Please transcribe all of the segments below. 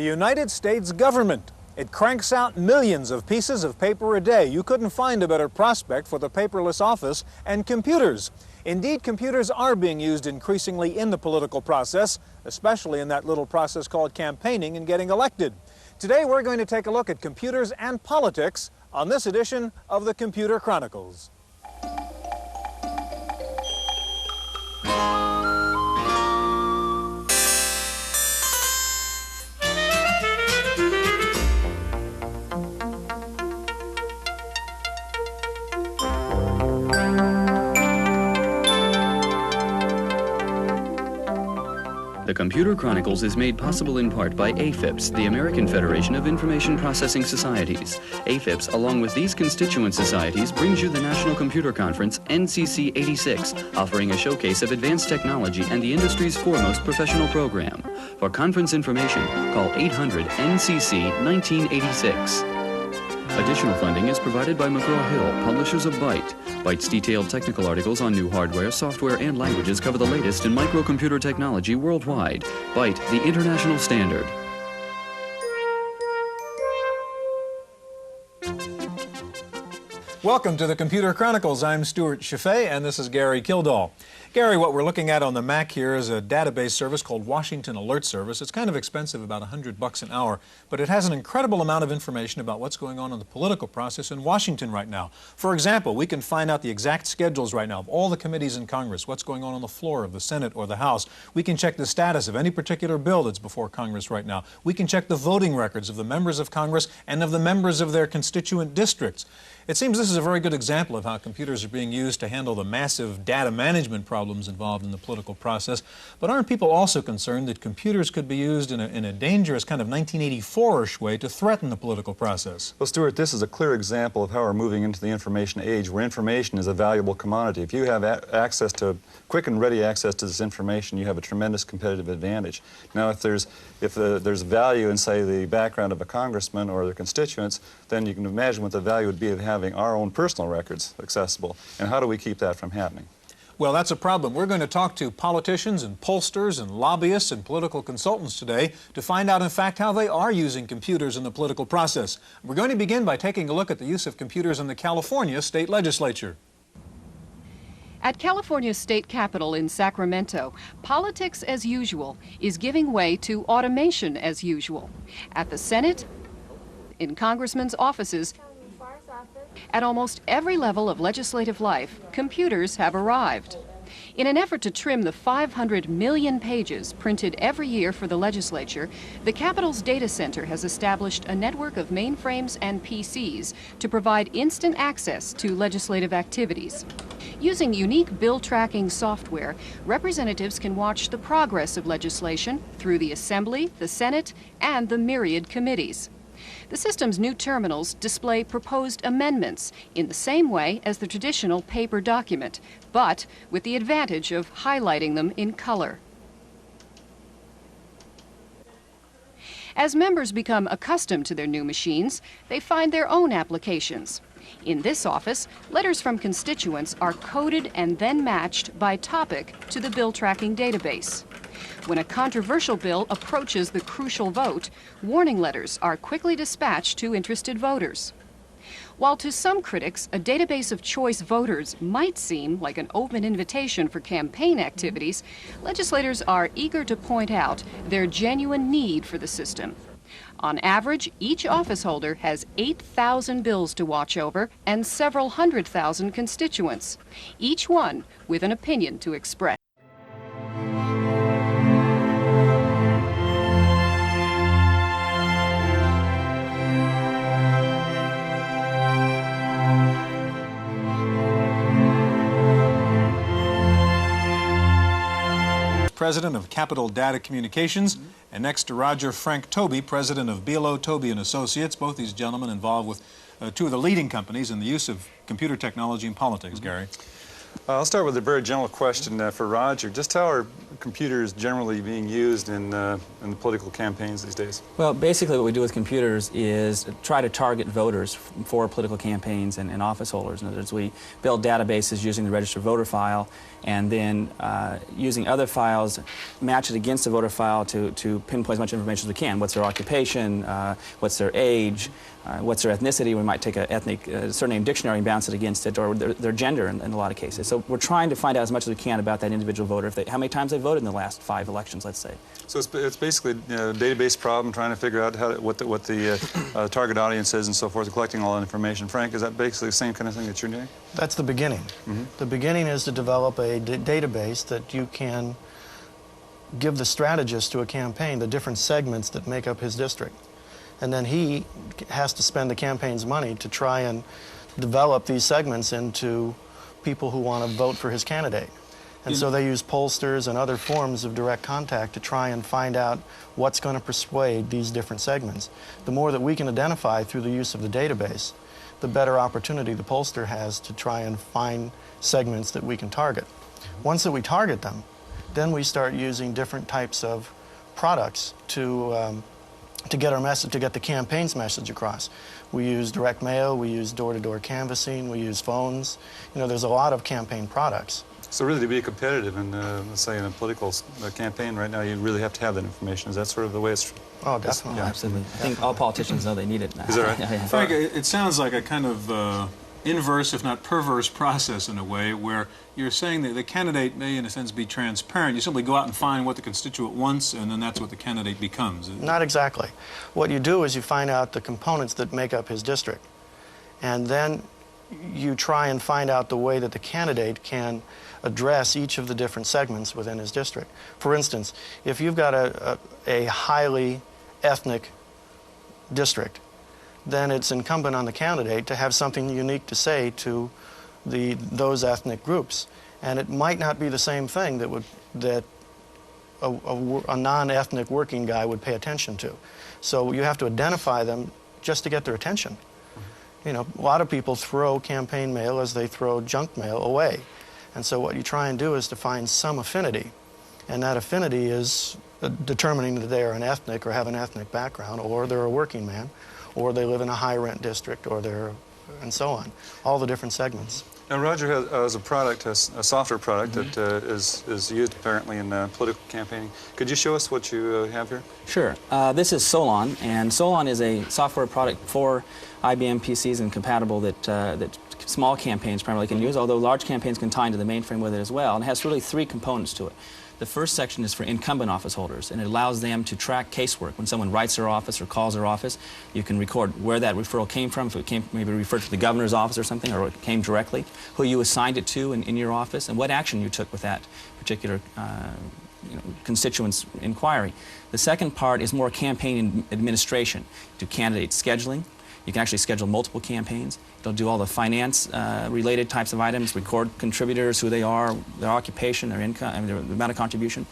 United States government. It cranks out millions of pieces of paper a day. You couldn't find a better prospect for the paperless office and computers. Indeed, computers are being used increasingly in the political process, especially in that little process called campaigning and getting elected. Today, we're going to take a look at computers and politics on this edition of the Computer Chronicles. The Computer Chronicles is made possible in part by AFIPS, the American Federation of Information Processing Societies. AFIPS, along with these constituent societies, brings you the National Computer Conference, NCC 86, offering a showcase of advanced technology and the industry's foremost professional program. For conference information, call 800-NCC-1986. Additional funding is provided by McGraw-Hill, publishers of Byte. Byte's detailed technical articles on new hardware, software, and languages cover the latest in microcomputer technology worldwide. Byte, the international standard. Welcome to the Computer Chronicles. I'm Stuart Chaffee, and this is Gary Kildall. Gary, what we're looking at on the Mac here is a database service called Washington Alert Service. It's kind of expensive, about $100 an hour, but it has an incredible amount of information about what's going on in the political process in Washington right now. For example, we can find out the exact schedules right now of all the committees in Congress, what's going on the floor of the Senate or the House. We can check the status of any particular bill that's before Congress right now. We can check the voting records of the members of Congress and of the members of their constituent districts. It seems this is a very good example of how computers are being used to handle the massive data management problems involved in the political process. But aren't people also concerned that computers could be used in a dangerous kind of 1984-ish way to threaten the political process? Well, Stuart, this is a clear example of how we're moving into the information age, where information is a valuable commodity. If you have access to quick and ready access to this information, you have a tremendous competitive advantage. Now, if there's value in, say, the background of a congressman or their constituents, then you can imagine what the value would be of having our own personal records accessible. And how do we keep that from happening? Well, that's a problem. We're going to talk to politicians and pollsters and lobbyists and political consultants today to find out, in fact, how they are using computers in the political process. We're going to begin by taking a look at the use of computers in the California state legislature. At California's state capitol in Sacramento, politics as usual is giving way to automation as usual. At the Senate, in congressmen's offices, at almost every level of legislative life, computers have arrived. In an effort to trim the 500 million pages printed every year for the legislature, the Capitol's data center has established a network of mainframes and PCs to provide instant access to legislative activities. Using unique bill tracking software, representatives can watch the progress of legislation through the Assembly, the Senate, and the myriad committees. The system's new terminals display proposed amendments in the same way as the traditional paper document, but with the advantage of highlighting them in color. As members become accustomed to their new machines, they find their own applications. In this office, letters from constituents are coded and then matched by topic to the bill tracking database. When a controversial bill approaches the crucial vote, warning letters are quickly dispatched to interested voters. While to some critics, a database of choice voters might seem like an open invitation for campaign activities, legislators are eager to point out their genuine need for the system. On average, each office holder has 8,000 bills to watch over and several 100,000 constituents, each one with an opinion to express. President of Capital Data Communications, and next to Roger Frank Toby, President of Bealow, Toby & Associates. Both these gentlemen involved with two of the leading companies in the use of computer technology in politics, Gary. I'll start with a very general question for Roger. Just how are computers generally being used in the political campaigns these days? Well, basically what we do with computers is try to target voters for political campaigns and office holders. In other words, we build databases using the registered voter file, and then using other files, match it against the voter file to pinpoint as much information as we can. What's their occupation, what's their age, what's their ethnicity. We might take a surname dictionary and bounce it against it, or their gender in a lot of cases. So we're trying to find out as much as we can about that individual voter, how many times they voted in the last 5 elections, let's say. So it's basically a database problem, trying to figure out what the target audience is and so forth, collecting all that information. Frank, is that basically the same kind of thing that you're doing? That's the beginning. The beginning is to develop a database that you can give the strategist to a campaign the different segments that make up his district. And then he has to spend the campaign's money to try and develop these segments into people who want to vote for his candidate. And so they use pollsters and other forms of direct contact to try and find out what's going to persuade these different segments. The more that we can identify through the use of the database, the better opportunity the pollster has to try and find segments that we can target. Once that we target them, then we start using different types of products to get our message, to get the campaign's message across. We use direct mail, we use door-to-door canvassing, we use phones. You know, there's a lot of campaign products. So really, to be competitive in, let's say, in a political campaign right now, you really have to have that information. Is that sort of the way it's... Oh, definitely. Yeah, absolutely. I think all politicians know they need it now. Is that right? Yeah. Frank, it sounds like a kind of inverse, if not perverse, process in a way, where you're saying that the candidate may, in a sense, be transparent. You simply go out and find what the constituent wants, and then that's what the candidate becomes. Not exactly. What you do is you find out the components that make up his district, and then you try and find out the way that the candidate can address each of the different segments within his district. For instance, if you've got a highly ethnic district, then it's incumbent on the candidate to have something unique to say to those ethnic groups. And it might not be the same thing that a non-ethnic working guy would pay attention to. So you have to identify them just to get their attention. You know, a lot of people throw campaign mail as they throw junk mail away. And so what you try and do is to find some affinity. And that affinity is determining that they are an ethnic or have an ethnic background, or they're a working man, or they live in a high-rent district, or they're, and so on. All the different segments. Now, Roger has a product, a software product that is used apparently in political campaigning. Could you show us what you have here? Sure. This is Solon, and Solon is a software product for IBM PCs and compatible that small campaigns primarily can use, although large campaigns can tie into the mainframe with it as well. And it has really 3 components to it. The first section is for incumbent office holders, and it allows them to track casework. When someone writes their office or calls their office, you can record where that referral came from, if it came maybe referred to the governor's office or something, or it came directly, who you assigned it to in your office, and what action you took with that particular constituent's inquiry. The second part is more campaign administration, to candidate scheduling. You can actually schedule multiple campaigns. It'll do all the finance-related types of items, record contributors, who they are, their occupation, their income, I mean, their amount of contribution.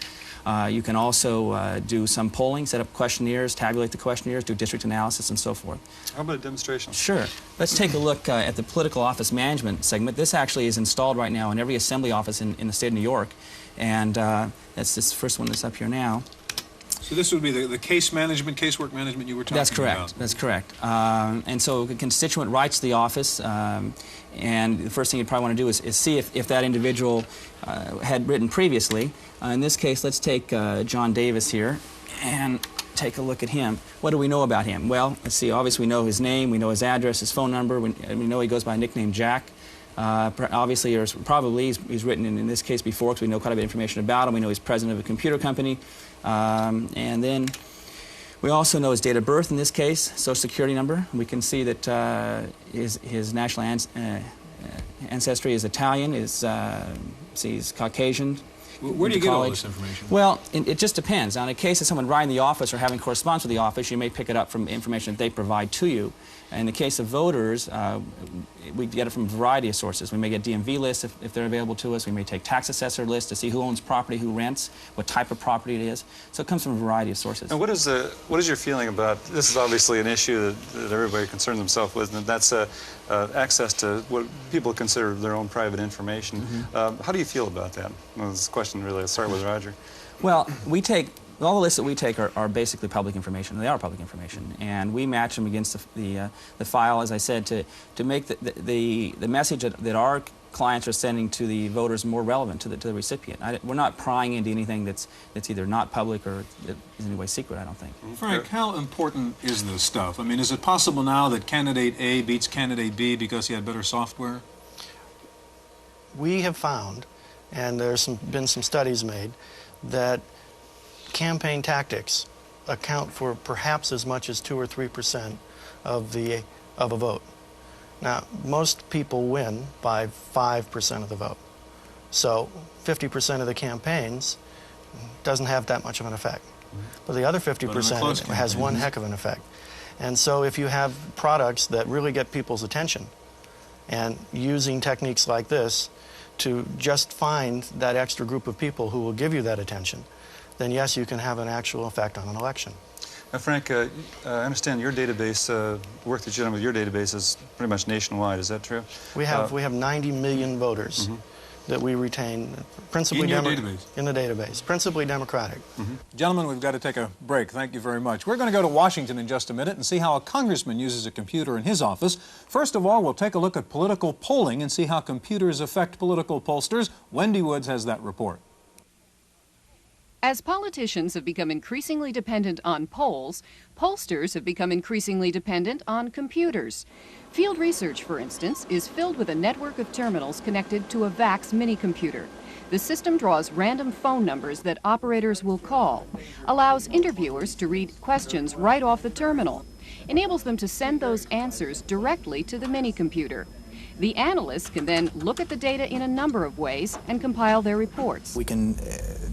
You can also do some polling, set up questionnaires, tabulate the questionnaires, do district analysis, and so forth. How about a demonstration? Sure. Let's take a look at the political office management segment. This actually is installed right now in every assembly office in the state of New York. And that's this first one that's up here now. So this would be the case management, casework management you were talking about? That's correct. That's correct. And so the constituent writes to the office, and the first thing you'd probably want to do is see if that individual had written previously. In this case, let's take John Davis here and take a look at him. What do we know about him? Well, let's see. Obviously, we know his name, we know his address, his phone number. We know he goes by a nickname Jack. Obviously, or probably he's written in this case before, because we know quite a bit of information about him. We know he's president of a computer company. And then we also know his date of birth in this case, Social Security number. We can see that his national ancestry is Italian, he's Caucasian. Where do you get all this information? Well, it just depends. Now, in a case of someone writing the office or having correspondence with the office, you may pick it up from information that they provide to you. In the case of voters, we get it from a variety of sources. We may get DMV lists if they're available to us. We may take tax assessor lists to see who owns property, who rents, what type of property it is. So it comes from a variety of sources. And what is your feeling about, this is obviously an issue that everybody concerns themselves with, and that's access to what people consider their own private information. How do you feel about that? Well, this question really, I'll start with Roger. Well, all the lists that we take are basically public information. They are public information, and we match them against the file, as I said, to make the message that our clients are sending to the voters more relevant to the recipient. We're not prying into anything that's either not public or is in any way secret, I don't think. Frank, how important is this stuff? I mean, is it possible now that candidate A beats candidate B because he had better software? We have found, and there's been some studies made, that campaign tactics account for perhaps as much as 2 or 3% of a vote. Now, most people win by 5% of the vote. So 50% of the campaigns doesn't have that much of an effect. But the other 50% has one heck of an effect. And so if you have products that really get people's attention, and using techniques like this to just find that extra group of people who will give you that attention, then yes, you can have an actual effect on an election. Now, Frank, I understand your database, work that you've done with your database is pretty much nationwide. Is that true? We have 90 million voters that we retain, principally in the database, principally Democratic. Gentlemen, we've got to take a break. Thank you very much. We're going to go to Washington in just a minute and see how a congressman uses a computer in his office. First of all, we'll take a look at political polling and see how computers affect political pollsters. Wendy Woods has that report. As politicians have become increasingly dependent on polls, pollsters have become increasingly dependent on computers. Field research, for instance, is filled with a network of terminals connected to a VAX mini-computer. The system draws random phone numbers that operators will call, allows interviewers to read questions right off the terminal, enables them to send those answers directly to the mini-computer. The analysts can then look at the data in a number of ways and compile their reports. We can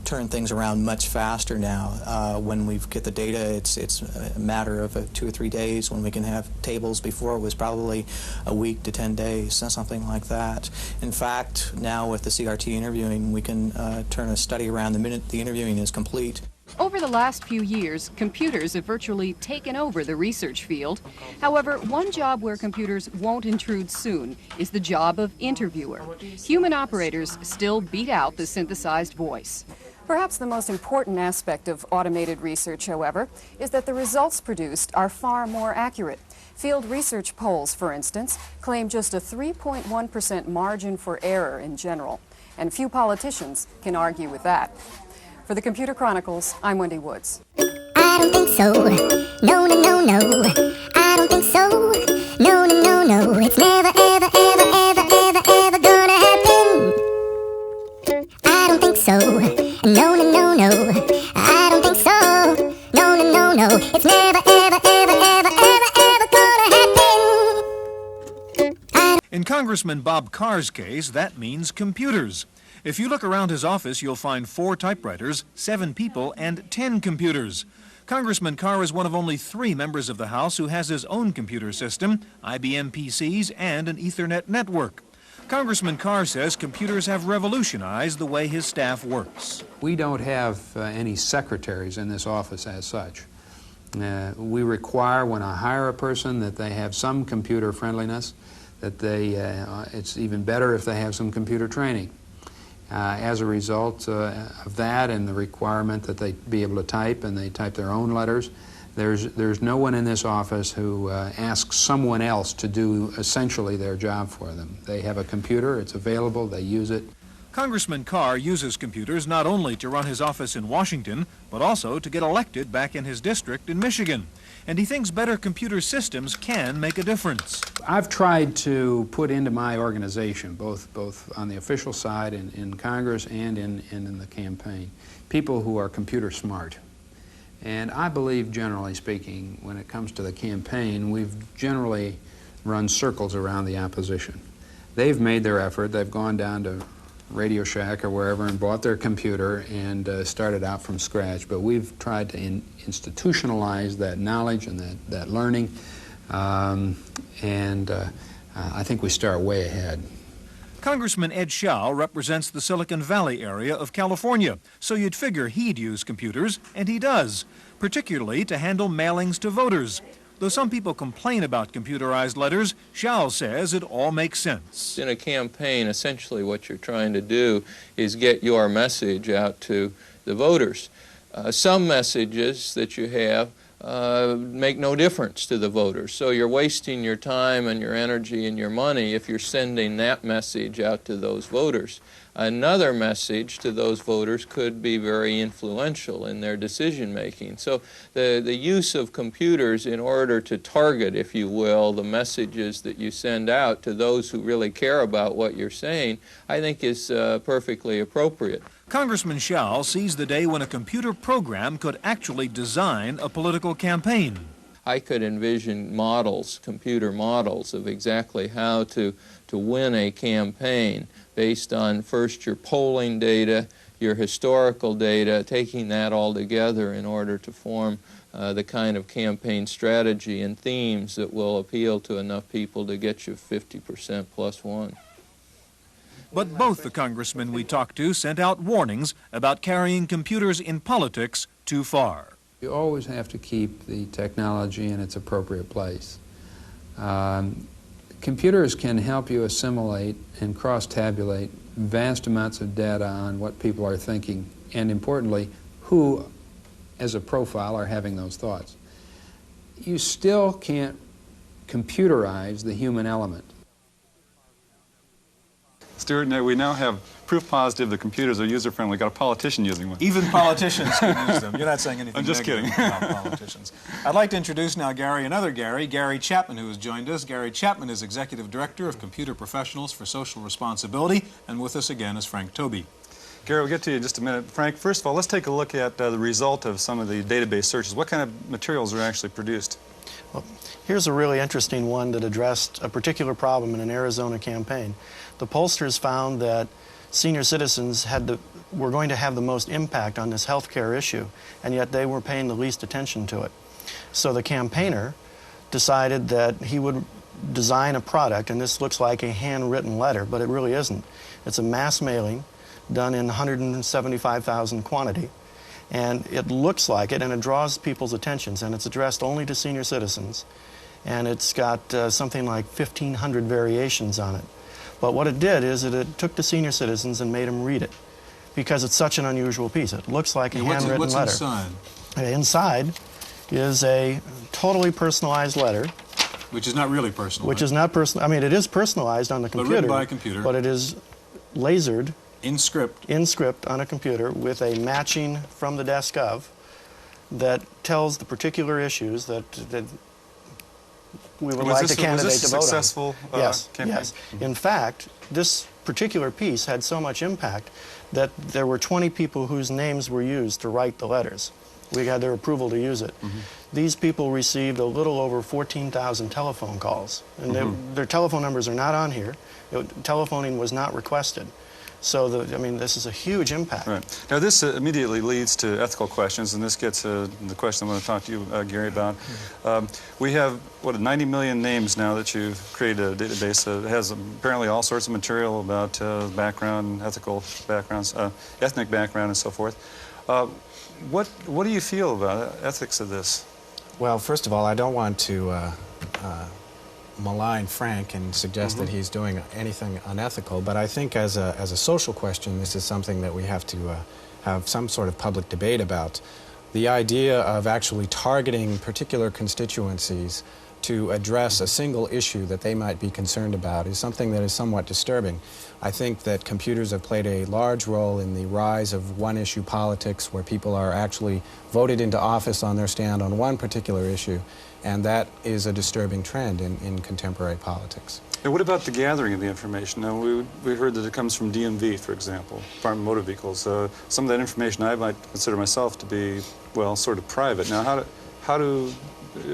turn things around much faster now. When we get the data, it's a matter of 2 or 3 days. When we can have tables, before it was probably a week to 10 days, something like that. In fact, now with the CRT interviewing, we can turn a study around the minute the interviewing is complete. Over the last few years, computers have virtually taken over the research field. However, one job where computers won't intrude soon is the job of interviewer. Human operators still beat out the synthesized voice. Perhaps the most important aspect of automated research, however, is that the results produced are far more accurate. Field research polls, for instance, claim just a 3.1% margin for error in general, and few politicians can argue with that. For the Computer Chronicles, I'm Wendy Woods. I don't think so. No, no, no, no. I don't think so. No, no, no, no. It's never, ever, ever, ever, ever, ever gonna happen. I don't think so. No, no, no, no. I don't think so. No, no, no, no. It's never, ever, ever, ever, ever, ever gonna happen. In Congressman Bob Carr's case, that means computers. If you look around his office, you'll find 4 typewriters, 7 people, and 10 computers. Congressman Carr is one of only 3 members of the House who has his own computer system, IBM PCs, and an Ethernet network. Congressman Carr says computers have revolutionized the way his staff works. We don't have any secretaries in this office as such. We require, when I hire a person, that they have some computer friendliness, that it's even better if they have some computer training. As a result of that and the requirement that they be able to type, and they type their own letters, there's no one in this office who asks someone else to do essentially their job for them. They have a computer, it's available, they use it. Congressman Carr uses computers not only to run his office in Washington, but also to get elected back in his district in Michigan. And he thinks better computer systems can make a difference. I've tried to put into my organization, both on the official side in Congress and in the campaign, people who are computer smart. And I believe, generally speaking, when it comes to the campaign, we've generally run circles around the opposition. They've made their effort, they've gone down to Radio Shack or wherever and bought their computer and started out from scratch. But we've tried to institutionalize that knowledge and that learning I think we start way ahead. Congressman Ed Schau represents the Silicon Valley area of California, so you'd figure he'd use computers, and he does, particularly to handle mailings to voters. Though some people complain about computerized letters, Schau says it all makes sense. In a campaign, essentially what you're trying to do is get your message out to the voters. Some messages that you have make no difference to the voters. So you're wasting your time and your energy and your money if you're sending that message out to those voters. Another message to those voters could be very influential in their decision making. So the use of computers in order to target, if you will, the messages that you send out to those who really care about what you're saying, I think is perfectly appropriate. Congressman Schau sees the day when a computer program could actually design a political campaign. I could envision models, computer models, of exactly how to win a campaign based on first your polling data, your historical data, taking that all together in order to form the kind of campaign strategy and themes that will appeal to enough people to get you 50% plus one. But both the congressmen we talked to sent out warnings about carrying computers in politics too far. You always have to keep the technology in its appropriate place. Computers can help you assimilate and cross-tabulate vast amounts of data on what people are thinking, and importantly, who, as a profile, are having those thoughts. You still can't computerize the human element. Stuart, we now have proof positive the computers are user-friendly. Got a politician using one. Even politicians can use them. You're not saying anything I'm just negative kidding. about politicians. I'd like to introduce now another Gary Chapman, who has joined us. Gary Chapman is Executive Director of Computer Professionals for Social Responsibility, and with us again is Frank Tobey. Gary, we'll get to you in just a minute. Frank, first of all, let's take a look at the result of some of the database searches. What kind of materials are actually produced? Well, here's a really interesting one that addressed a particular problem in an Arizona campaign. The pollsters found that senior citizens were going to have the most impact on this health care issue, and yet they were paying the least attention to it. So the campaigner decided that he would design a product, and this looks like a handwritten letter, but it really isn't. It's a mass mailing done in 175,000 quantity, and it looks like it, and it draws people's attentions, and it's addressed only to senior citizens, and it's got something like 1,500 variations on it. But what it did is it took the senior citizens and made them read it, because it's such an unusual piece. It looks like a handwritten what's letter. Inside? Inside is a totally personalized letter. Which is not really personal. Which is not personal. I mean, it is personalized on the computer. But written by a computer. But it is lasered. In script. In script on a computer with a matching from the desk of that tells the particular issues that we would like the candidate to vote on. Was this a successful campaign? Yes. In fact, this particular piece had so much impact that there were 20 people whose names were used to write the letters. We had their approval to use it. These people received a little over 14,000 telephone calls. And their telephone numbers are not on here. Telephoning was not requested. So, I mean, this is a huge impact. Right. Now, this immediately leads to ethical questions, and this gets the question I want to talk to you, Gary, about. We have, 90 million names now that you've created a database that has apparently all sorts of material about background, ethical backgrounds, ethnic background, and so forth. What do you feel about ethics of this? Well, first of all, I don't want to malign Frank and suggest that he's doing anything unethical, but I think as a social question, this is something that we have to have some sort of public debate about. The idea of actually targeting particular constituencies to address a single issue that they might be concerned about is something that is somewhat disturbing. I think that computers have played a large role in the rise of one-issue politics, where people are actually voted into office on their stand on one particular issue, and that is a disturbing trend in contemporary politics. And what about the gathering of the information? Now, we heard that it comes from DMV, for example, Department of Motor Vehicles. Some of that information I might consider myself to be, well, sort of private. Now,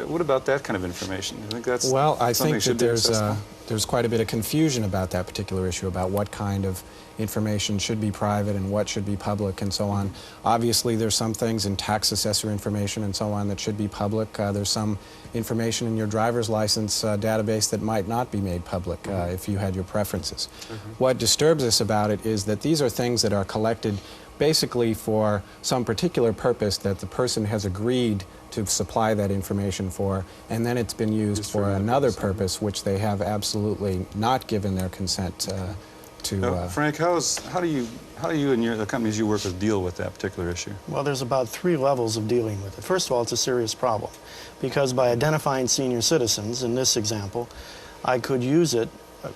what about that kind of information? You think that's well, I something think that there's there's quite a bit of confusion about that particular issue, about what kind of information should be private and what should be public and so on. Obviously, there's some things in tax assessor information and so on that should be public. There's some information in your driver's license database that might not be made public if you had your preferences. What disturbs us about it is that these are things that are collected basically for some particular purpose that the person has agreed to supply that information for, and then it's been used for another purpose which they have absolutely not given their consent to. Frank, how do you and the companies you work with deal with that particular issue? Well, there's about 3 levels of dealing with it. First of all, it's a serious problem, because by identifying senior citizens, in this example, I could use it,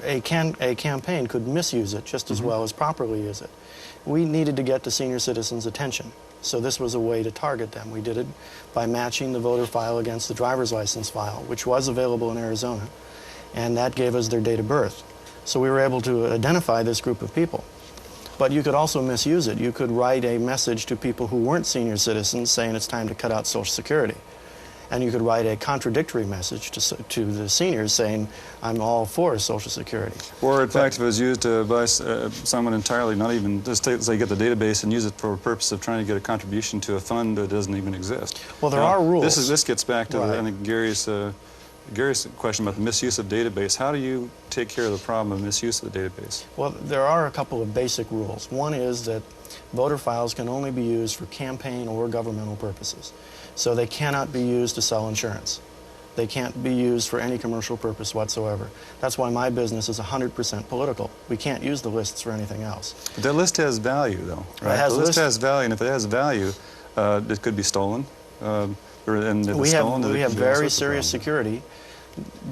a campaign could misuse it just as well as properly use it. We needed to get to senior citizens' attention, so this was a way to target them. We did it by matching the voter file against the driver's license file, which was available in Arizona, and that gave us their date of birth. So we were able to identify this group of people. But you could also misuse it. You could write a message to people who weren't senior citizens saying it's time to cut out Social Security. And you could write a contradictory message to the seniors saying, I'm all for Social Security. Or, in fact, if it was used by someone entirely, not even, just say, get the database and use it for a purpose of trying to get a contribution to a fund that doesn't even exist. Well, there are rules. This gets back to, I think, Gary's question about the misuse of database. How do you take care of the problem of misuse of the database? Well, there are a couple of basic rules. One is that voter files can only be used for campaign or governmental purposes. So they cannot be used to sell insurance. They can't be used for any commercial purpose whatsoever. That's why my business is 100% political. We can't use the lists for anything else. But that list has value, though, right? The list has value, and if it has value, it could be stolen. We have very serious security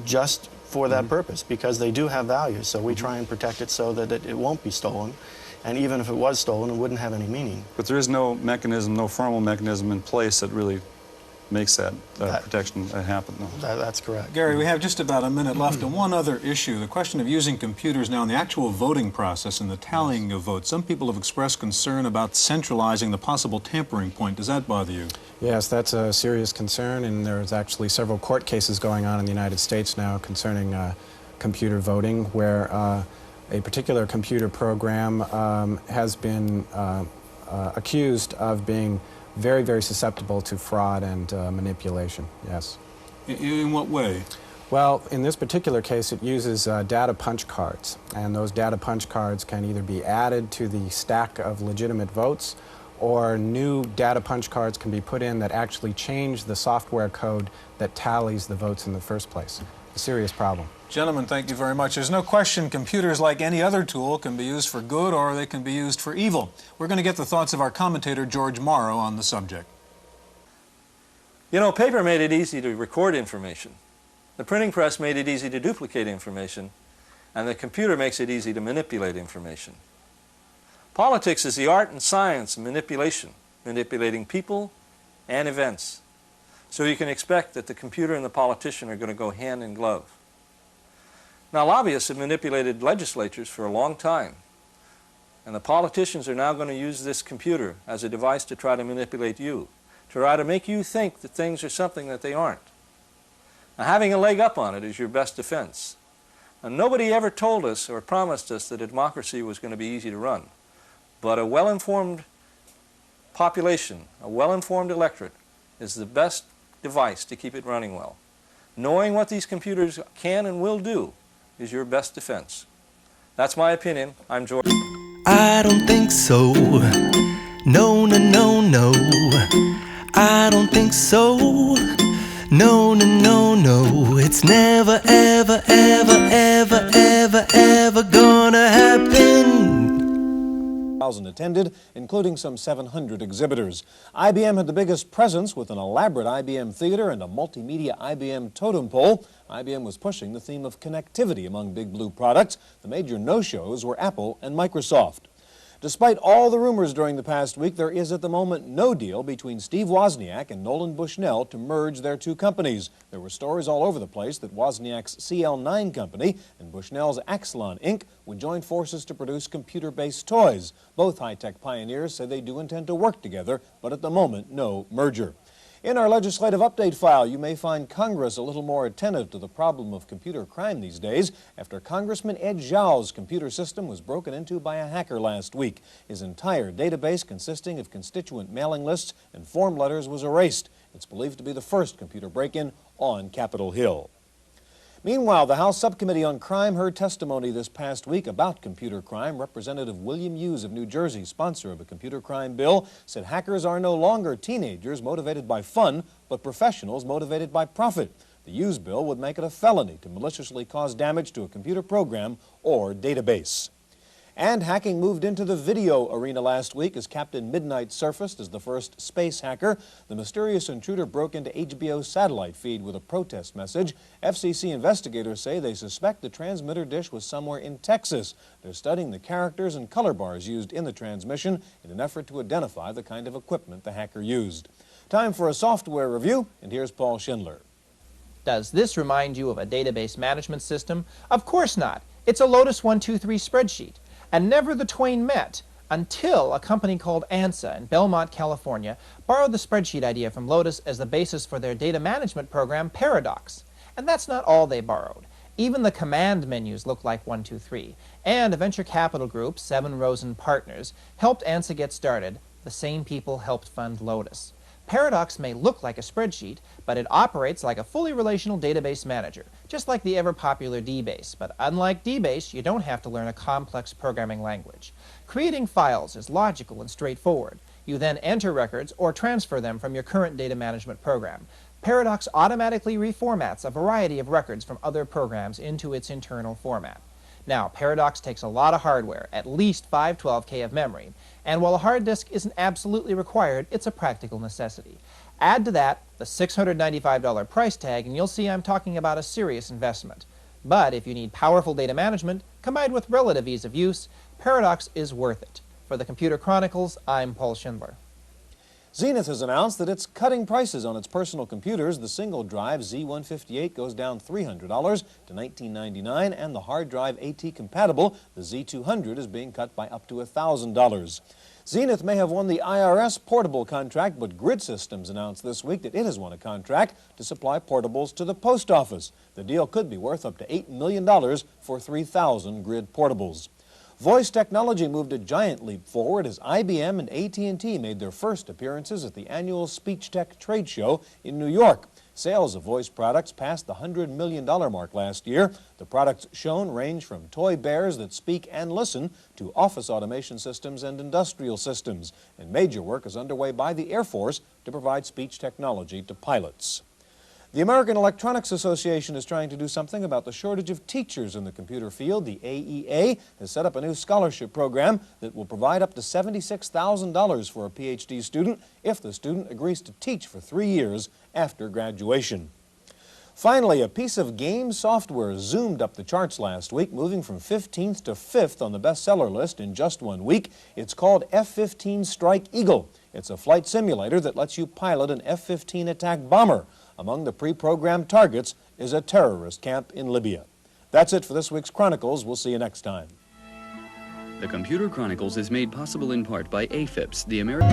just for that purpose, because they do have value. So we try and protect it so that it won't be stolen. And even if it was stolen, it wouldn't have any meaning. But there is no mechanism, no formal mechanism in place that really makes that protection happen. No. That's correct. Gary, we have just about a minute left, and one other issue, the question of using computers now in the actual voting process and the tallying of votes. Some people have expressed concern about centralizing the possible tampering point. Does that bother you? Yes, that's a serious concern, and there's actually several court cases going on in the United States now concerning computer voting, where a particular computer program has been accused of being very, very susceptible to fraud and manipulation, yes. In what way? Well, in this particular case, it uses data punch cards, and those data punch cards can either be added to the stack of legitimate votes, or new data punch cards can be put in that actually change the software code that tallies the votes in the first place. A serious problem. Gentlemen, thank you very much. There's no question computers, like any other tool, can be used for good or they can be used for evil. We're going to get the thoughts of our commentator, George Morrow, on the subject. You know, paper made it easy to record information. The printing press made it easy to duplicate information, and the computer makes it easy to manipulate information. Politics is the art and science of manipulation, manipulating people and events. So you can expect that the computer and the politician are going to go hand in glove. Now, lobbyists have manipulated legislatures for a long time, and the politicians are now going to use this computer as a device to try to manipulate you, to try to make you think that things are something that they aren't. Now, having a leg up on it is your best defense. And nobody ever told us or promised us that a democracy was going to be easy to run, but a well-informed population, a well-informed electorate, is the best device to keep it running well. Knowing what these computers can and will do is your best defense. That's my opinion. I'm George. I don't think so. No, no, no, no. I don't think so. No, no, no, no. It's never, ever, ever, ever, ever, ever gonna happen. Attended, including some 700 exhibitors. IBM had the biggest presence with an elaborate IBM theater and a multimedia IBM totem pole. IBM was pushing the theme of connectivity among Big Blue products. The major no-shows were Apple and Microsoft. Despite all the rumors during the past week, there is at the moment no deal between Steve Wozniak and Nolan Bushnell to merge their two companies. There were stories all over the place that Wozniak's CL9 company and Bushnell's Axelon Inc. would join forces to produce computer-based toys. Both high-tech pioneers say they do intend to work together, but at the moment, no merger. In our legislative update file, you may find Congress a little more attentive to the problem of computer crime these days after Congressman Ed Zhao's computer system was broken into by a hacker last week. His entire database, consisting of constituent mailing lists and form letters, was erased. It's believed to be the first computer break-in on Capitol Hill. Meanwhile, the House Subcommittee on Crime heard testimony this past week about computer crime. Representative William Hughes of New Jersey, sponsor of a computer crime bill, said hackers are no longer teenagers motivated by fun, but professionals motivated by profit. The Hughes bill would make it a felony to maliciously cause damage to a computer program or database. And hacking moved into the video arena last week as Captain Midnight surfaced as the first space hacker. The mysterious intruder broke into HBO's satellite feed with a protest message. FCC investigators say they suspect the transmitter dish was somewhere in Texas. They're studying the characters and color bars used in the transmission in an effort to identify the kind of equipment the hacker used. Time for a software review, and here's Paul Schindler. Does this remind you of a database management system? Of course not. It's a Lotus 123 spreadsheet. And never the twain met until a company called ANSA in Belmont, California, borrowed the spreadsheet idea from Lotus as the basis for their data management program, Paradox. And that's not all they borrowed. Even the command menus look like 123. And a venture capital group, Seven Rosen Partners, helped ANSA get started. The same people helped fund Lotus. Paradox may look like a spreadsheet, but it operates like a fully relational database manager, just like the ever-popular DBase. But unlike DBase, you don't have to learn a complex programming language. Creating files is logical and straightforward. You then enter records or transfer them from your current data management program. Paradox automatically reformats a variety of records from other programs into its internal format. Now, Paradox takes a lot of hardware, at least 512K of memory, and while a hard disk isn't absolutely required, it's a practical necessity. Add to that the $695 price tag, and you'll see I'm talking about a serious investment. But if you need powerful data management, combined with relative ease of use, Paradox is worth it. For the Computer Chronicles, I'm Paul Schindler. Zenith has announced that it's cutting prices on its personal computers. The single drive Z158 goes down $300 to $1999, and the hard drive AT compatible, the Z200, is being cut by up to $1,000. Zenith may have won the IRS portable contract, but Grid Systems announced this week that it has won a contract to supply portables to the post office. The deal could be worth up to $8 million for 3,000 Grid portables. Voice technology moved a giant leap forward as IBM and AT&T made their first appearances at the annual SpeechTech trade show in New York. Sales of voice products passed the $100 million mark last year. The products shown range from toy bears that speak and listen to office automation systems and industrial systems. And major work is underway by the Air Force to provide speech technology to pilots. The American Electronics Association is trying to do something about the shortage of teachers in the computer field. The AEA has set up a new scholarship program that will provide up to $76,000 for a PhD student if the student agrees to teach for 3 years after graduation. Finally, a piece of game software zoomed up the charts last week, moving from 15th to 5th on the bestseller list in just 1 week. It's called F-15 Strike Eagle. It's a flight simulator that lets you pilot an F-15 attack bomber. Among the pre-programmed targets is a terrorist camp in Libya. That's it for this week's Chronicles. We'll see you next time. The Computer Chronicles is made possible in part by AFIPS, the American...